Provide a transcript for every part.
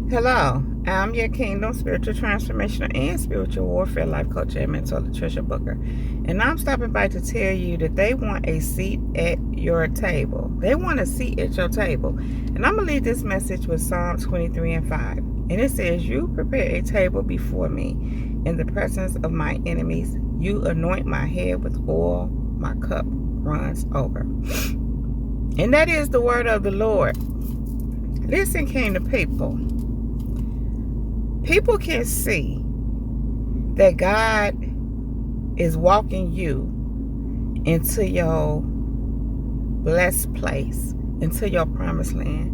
Hello, I'm your Kingdom Spiritual Transformational and Spiritual Warfare Life Coach and Mentor, Latricia Booker. And I'm stopping by to tell you that they want a seat at your table. They want a seat at your table. And I'm going to leave this message with Psalm 23 and 5. And it says, "You prepare a table before me in the presence of my enemies. You anoint my head with oil. My cup runs over." And that is the word of the Lord. Listen, Kingdom people. People can see that God is walking you into your blessed place, into your promised land.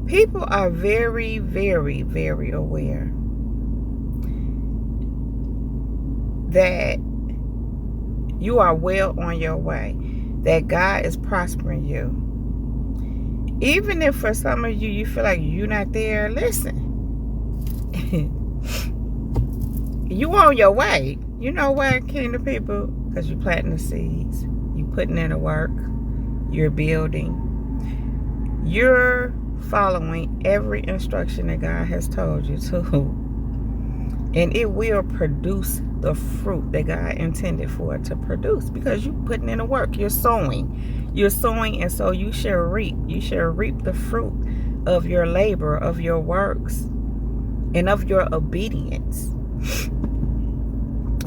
People are very, very, very aware that you are well on your way, that God is prospering you. Even if for some of you, you feel like you're not there, listen. You on your way. You know why, Kingdom people? Because you're planting the seeds. You're putting in the work. You're building. You're following every instruction that God has told you to. And it will produce the fruit that God intended for it to produce. Because you're putting in the work. You're sowing. You're sowing, and so you shall reap. You shall reap the fruit of your labor, of your works, and of your obedience.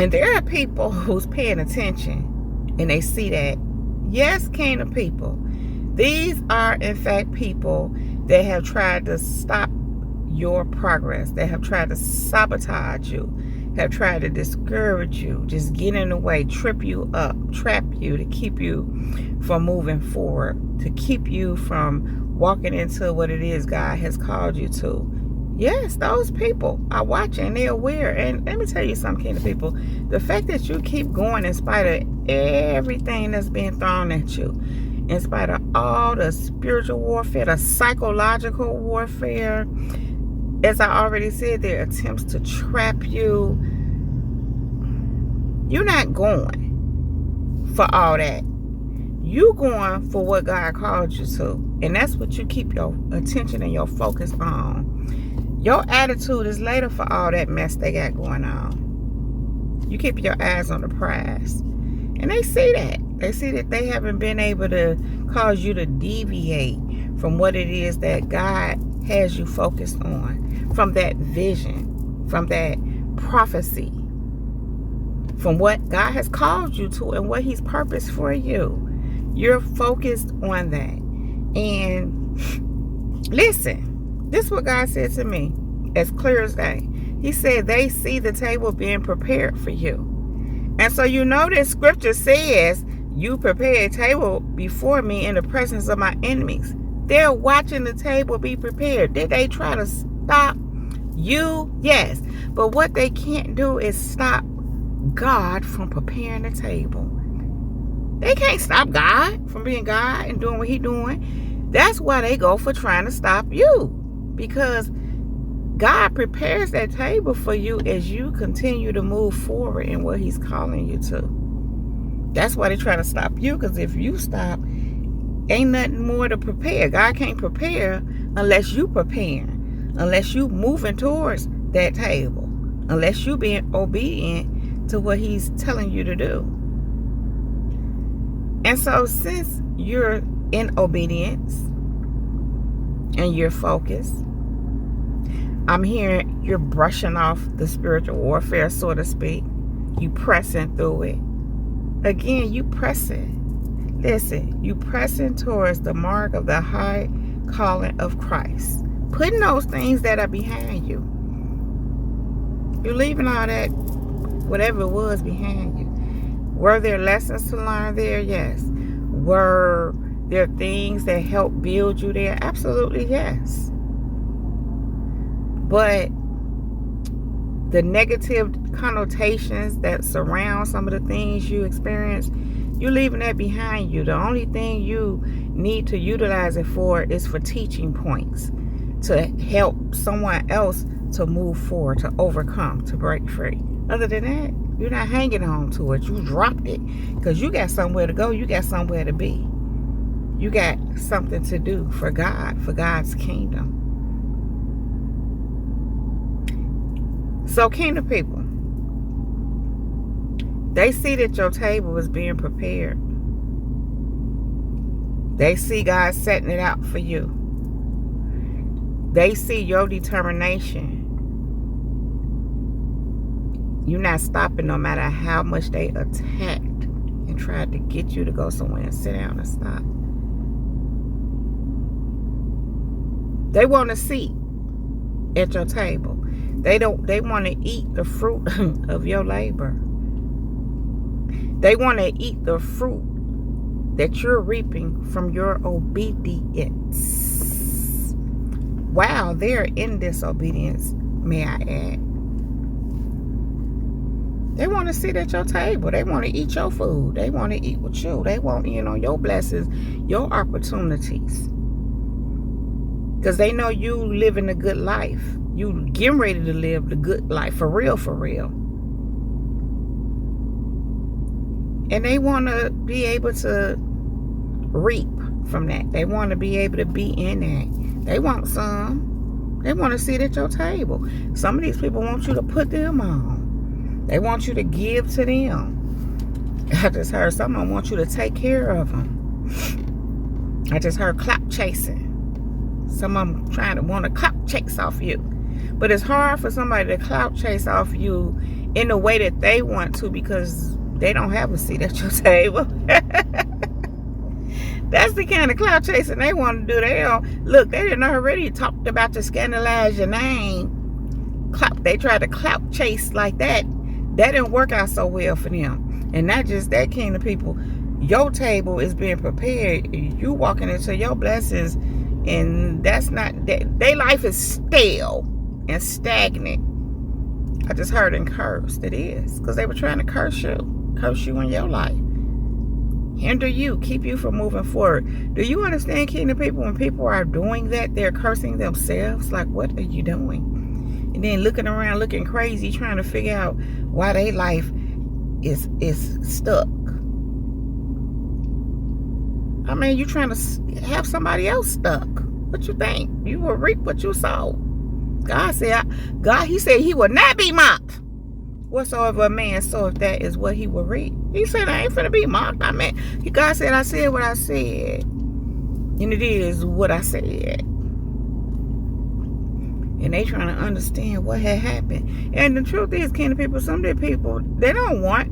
And there are people who's paying attention, and they see that. Yes, Kingdom people. These are, in fact, people that have tried to stop your progress. They have tried to sabotage you, have tried to discourage you, just get in the way, trip you up, trap you, to keep you from moving forward, to keep you from walking into what it is God has called you to. Yes, those people are watching. They're aware. And let me tell you something, Kingdom people. The fact that you keep going in spite of everything that's being thrown at you, in spite of all the spiritual warfare, the psychological warfare, as I already said, their attempts to trap you, you're not going for all that. You going for what God called you to. And that's what you keep your attention and your focus on. Your attitude is later for all that mess they got going on. You keep your eyes on the prize. And they see that. They see that they haven't been able to cause you to deviate from what it is that God has you focused on. From that vision. From that prophecy. From what God has called you to and what He's purposed for you. You're focused on that. And listen. This is what God said to me, as clear as day. He said, they see the table being prepared for you. And so you know this scripture says, you prepare a table before me in the presence of my enemies. They're watching the table be prepared. Did they try to stop you? Yes. But what they can't do is stop God from preparing the table. They can't stop God from being God and doing what He's doing. That's why they go for trying to stop you. Because God prepares that table for you as you continue to move forward in what He's calling you to. That's why they try to stop you, because if you stop, ain't nothing more to prepare. God can't prepare unless you prepare, unless you moving towards that table, unless you being obedient to what He's telling you to do. And so since you're in obedience and you're focused, I'm hearing you're brushing off the spiritual warfare, so to speak. You pressing through it. Again, you pressing. Listen, you pressing towards the mark of the high calling of Christ. Putting those things that are behind you. You're leaving all that, whatever it was, behind you. Were there lessons to learn there? Yes. Were there things that helped build you there? Absolutely, yes. But the negative connotations that surround some of the things you experience, you're leaving that behind you. The only thing you need to utilize it for is for teaching points, to help someone else to move forward, to overcome, to break free. Other than that, you're not hanging on to it. You dropped it because you got somewhere to go. You got somewhere to be. You got something to do for God, for God's kingdom. So, kingdom people, they see that your table is being prepared. They see God setting it out for you. They see your determination. You're not stopping no matter how much they attacked and tried to get you to go somewhere and sit down and stop. They want a seat at your table. They want to eat the fruit of your labor. They want to eat the fruit that you're reaping from your obedience. Wow, they're in disobedience, may I add. They want to sit at your table. They want to eat your food. They want to eat with you. They want, your blessings, your opportunities. Because they know you living a good life. You getting ready to live the good life, for real, for real. And they want to be able to reap from that. They want to be able to be in that. They want some. They want to sit at your table. Some of these people want you to put them on. They want you to give to them. I just heard someone want you to take care of them. I just heard clout chasing. Some of them want to clout chase off you. But it's hard for somebody to clout chase off you in the way that they want to, because they don't have a seat at your table. That's the kind of clout chasing they want to do. They didn't already talked about to scandalize your name. They tried to clout chase like that. That didn't work out so well for them. And not just that, kind of people. Your table is being prepared. You walking into your blessings, and that's not, their life is stale and stagnant. I just heard and cursed. It is. Because they were trying to curse you in your life. Hinder you, keep you from moving forward. Do you understand, kingdom people, when people are doing that, they're cursing themselves? Like, what are you doing? And then looking around, looking crazy, trying to figure out why their life is stuck. I mean, you trying to have somebody else stuck. What you think? You will reap what you sow. God said he will not be mocked. Whatsoever a man soweth, that is what he will reap. He said, I ain't finna be mocked. I mean, God said, I said what I said. And it is what I said. And they trying to understand what had happened. And the truth is, kind of people, some of the people, they don't want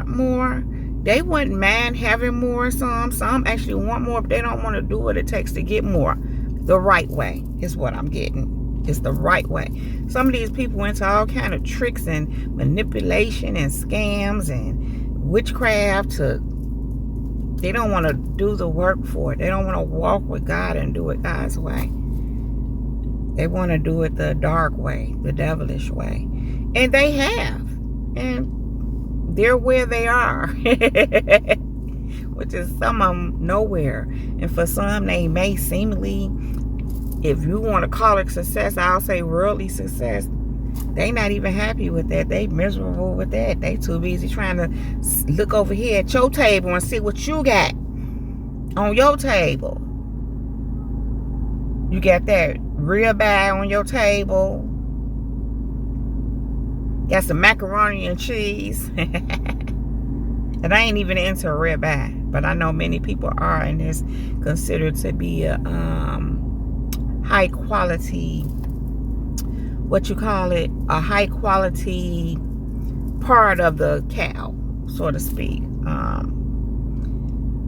more. They wouldn't mind having more. Some actually want more, but they don't want to do what it takes to get more. The right way is what I'm getting. It's the right way. Some of these people went to all kind of tricks and manipulation and scams and witchcraft. They don't want to do the work for it. They don't want to walk with God and do it God's way. They want to do it the dark way, the devilish way. And they have. And they're where they are. Which is some of them nowhere. And for some, they may seemingly, if you want to call it success, I'll say worldly success. They not even happy with that. They miserable with that. They too busy trying to look over here at your table and see what you got on your table. You got that ribeye on your table. Got some macaroni and cheese. And I ain't even into ribeye, but I know many people are, and it's considered to be a high quality, a high quality part of the cow, so to speak.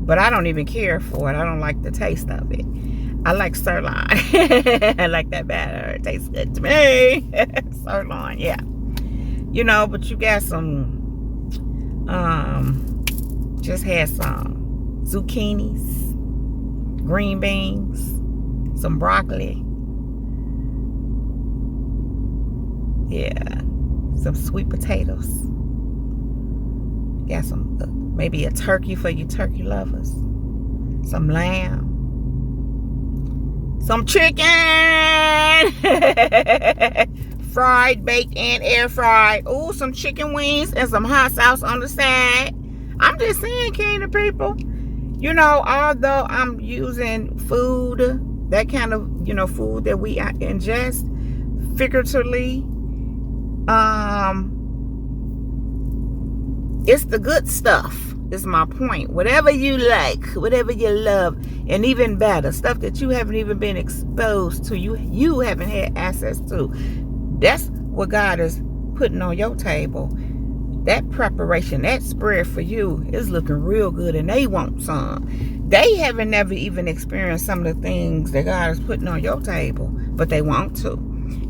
But I don't even care for it. I don't like the taste of it. I like sirloin. I like that batter. It tastes good to me. Sirloin, yeah. But you got some, just had some zucchinis, green beans, some broccoli. Yeah, some sweet potatoes. Got some, maybe a turkey for you turkey lovers. Some lamb. Some chicken. Fried, baked, and air fried. Ooh, some chicken wings and some hot sauce on the side. I'm just saying, kingdom people. Although I'm using food, that kind of, food that we ingest, figuratively. It's the good stuff, is my point. Whatever you like, whatever you love, and even better, stuff that you haven't even been exposed to, you haven't had access to. That's what God is putting on your table. That preparation, that spread for you is looking real good, and they want some. They haven't never even experienced some of the things that God is putting on your table, but they want to.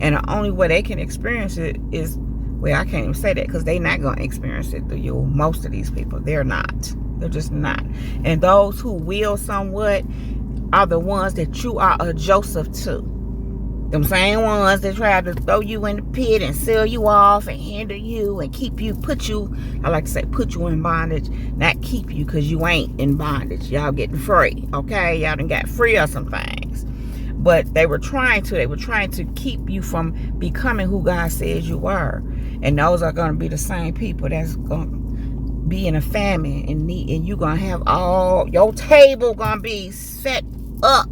And the only way they can experience it is, well, I can't even say that because they're not going to experience it through you. Most of these people, they're not. They're just not. And those who will somewhat are the ones that you are a Joseph to. Them same ones that try to throw you in the pit and sell you off and hinder you and keep you, I like to say put you in bondage, not keep you, because you ain't in bondage. Y'all getting free, okay? Y'all done got free of some things. But they were trying to keep you from becoming who God says you were. And those are going to be the same people that's going to be in a famine and you're going to have all, your table going to be set up.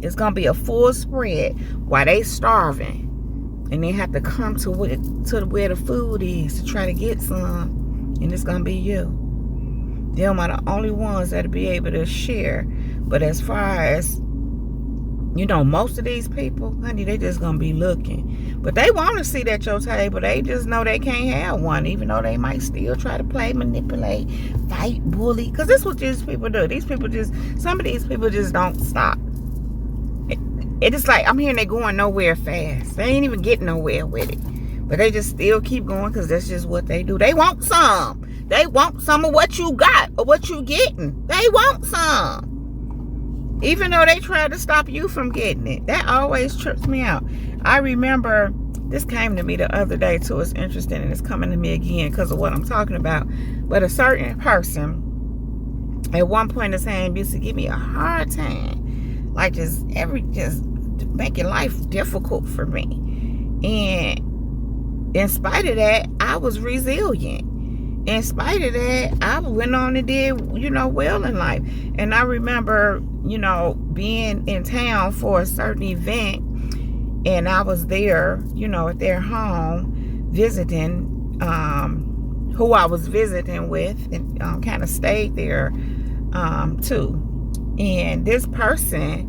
It's going to be a full spread while they starving. And they have to come to where the food is to try to get some. And it's going to be you. Them are the only ones that'll be able to share. But as far as, most of these people, honey, they just going to be looking. But they want to sit at your table. They just know they can't have one, even though they might still try to play, manipulate, fight, bully. Because that's what these people do. Some of these people just don't stop. It's like, I'm hearing they going nowhere fast. They ain't even getting nowhere with it. But they just still keep going because that's just what they do. They want some. They want some of what you got or what you getting. They want some. Even though they try to stop you from getting it. That always trips me out. I remember, this came to me the other day too. It's interesting, and it's coming to me again because of what I'm talking about. But a certain person, at one point in time, used to give me a hard time. Like just making life difficult for me. And in spite of that, I was resilient. In spite of that, I went on and did, well in life. And I remember, being in town for a certain event, and I was there, at their home, visiting who I was visiting with, and kind of stayed there too. And this person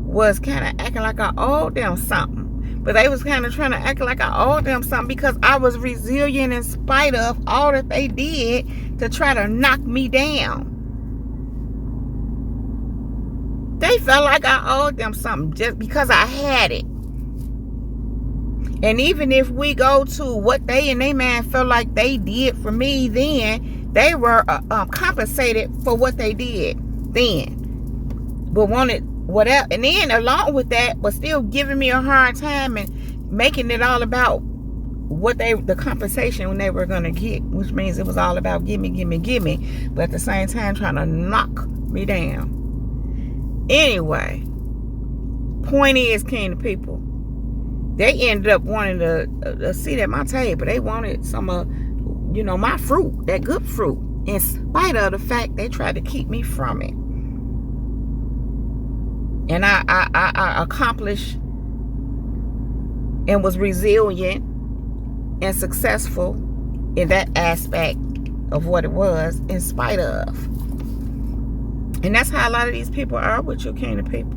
was kind of acting like I owed them something. But they was kind of trying to act like I owed them something because I was resilient in spite of all that they did to try to knock me down. They felt like I owed them something just because I had it. And even if we go to what they and they man felt like they did for me then, they were compensated for what they did then. But wanted whatever, and then along with that, was still giving me a hard time and making it all about what the compensation when they were gonna get, which means it was all about gimme, but at the same time trying to knock me down. Anyway, point is, king of people, they ended up wanting to sit at my table. They wanted some of, my fruit, that good fruit, in spite of the fact they tried to keep me from it. And I accomplished and was resilient and successful in that aspect of what it was, in spite of. And that's how a lot of these people are with you, king of people.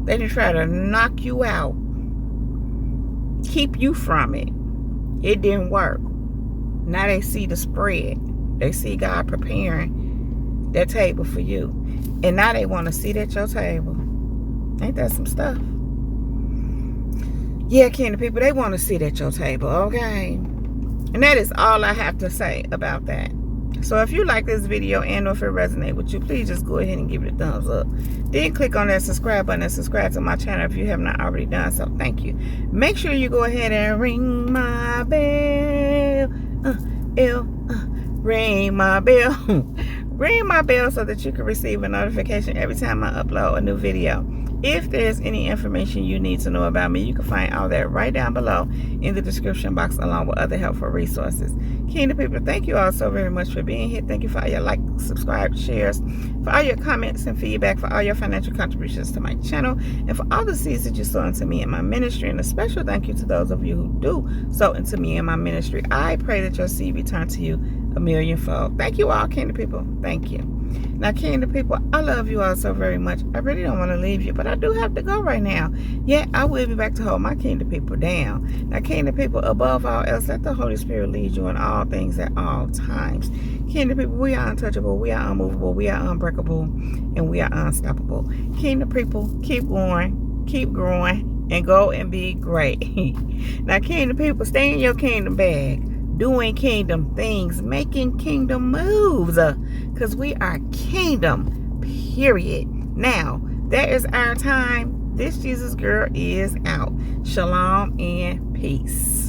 They just try to knock you out, keep you from it. It didn't work. Now they see the spread. They see God preparing that table for you. And now they want to sit at your table. Ain't that some stuff? Yeah, king of people, they want to sit at your table, okay? And that is all I have to say about that. So if you like this video and or if it resonates with you, please just go ahead and give it a thumbs up. Then click on that subscribe button and subscribe to my channel if you have not already done so. Thank you. Make sure you go ahead and ring my bell. Ring my bell. Ring my bell so that you can receive a notification every time I upload a new video. If there's any information you need to know about me, you can find all that right down below in the description box, along with other helpful resources. Kingdom people, thank you all so very much for being here. Thank you for all your likes, subscribe, shares, for all your comments and feedback, for all your financial contributions to my channel, and for all the seeds that you sow into me and my ministry. And a special thank you to those of you who do sow into me and my ministry. I pray that your seed return to you a millionfold. Thank you all, Kingdom people. Thank you. Now, Kingdom people, I love you all so very much. I really don't want to leave you, but I do have to go right now. Yet, I will be back to hold my Kingdom people down. Now, Kingdom people, above all else, let the Holy Spirit lead you in all things at all times. Kingdom people, we are untouchable, we are unmovable, we are unbreakable, and we are unstoppable. Kingdom people, keep going, keep growing, and go and be great. Now, Kingdom people, stay in your kingdom bag, doing kingdom things, making kingdom moves, because we are kingdom, period. Now, that is our time. This Jesus girl is out. Shalom and peace.